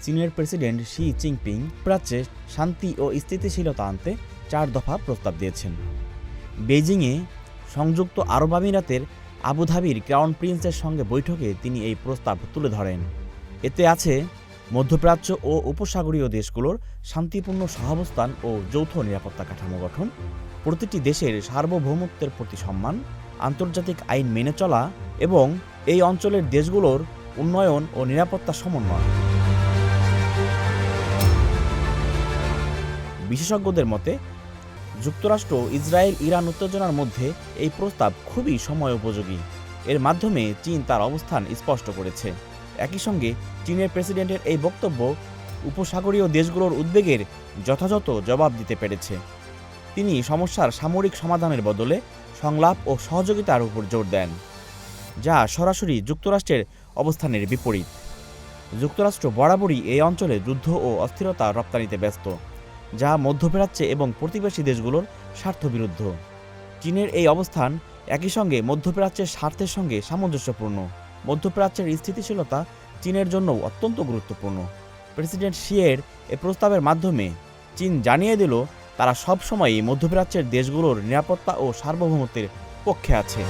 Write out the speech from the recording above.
চীনের president Xi Jinping প্রাচ্যে শান্তি ও স্থিতিশীলতা আনতে 4 দফা প্রস্তাব দিয়েছেন। বেইজিংয়ে সংযুক্ত আরব আমিরাতের আবুধাবির ক্রাউন প্রিন্সের সঙ্গে বৈঠকে তিনি এই প্রস্তাব তুলে ধরেন। এতে আছে মধ্যপ্রাচ্য ও উপসাগরীয় দেশগুলোর শান্তিপূর্ণ সহাবস্থান ও যৌথ নিরাপত্তা কাঠামো গঠন, প্রতিটি দেশের সার্বভৌমত্বের প্রতি সম্মান, আন্তর্জাতিক আইন মেনে চলা এবং এই অঞ্চলের দেশগুলোর উন্নয়ন ও নিরাপত্তা সমন্বয়। বিশেষজ্ঞদের মতে যুক্তরাষ্ট্র ইসরায়েল ইরান উত্তেজনার মধ্যে এই প্রস্তাব খুবই সময় উপযোগী। এর মাধ্যমে চীন তার অবস্থান স্পষ্ট করেছে। একই সঙ্গে চীনের প্রেসিডেন্টের এই বক্তব্য উপসাগরীয় দেশগুলোর উদ্বেগের যথাযথ জবাব দিতে পেরেছে। তিনি সমস্যার সামরিক সমাধানের বদলে সংলাপ ও সহযোগিতার উপর জোর দেন, যা সরাসরি যুক্তরাষ্ট্রের অবস্থানের বিপরীত। যুক্তরাষ্ট্র বরাবরই এই অঞ্চলে যুদ্ধ ও অস্থিরতা রপ্তানিতে ব্যস্ত, যা মধ্যপ্রাচ্যে এবং প্রতিবেশী দেশগুলোর স্বার্থবিরুদ্ধ। চীনের এই অবস্থান একই সঙ্গে মধ্যপ্রাচ্যের স্বার্থের সঙ্গে সামঞ্জস্যপূর্ণ। মধ্যপ্রাচ্যের স্থিতিশীলতা চীনের জন্যও অত্যন্ত গুরুত্বপূর্ণ। প্রেসিডেন্ট শিয়ের এ প্রস্তাবের মাধ্যমে চীন জানিয়ে দিল তারা সবসময়ই মধ্যপ্রাচ্যের দেশগুলোর নিরাপত্তা ও সার্বভৌমত্বের পক্ষে আছে।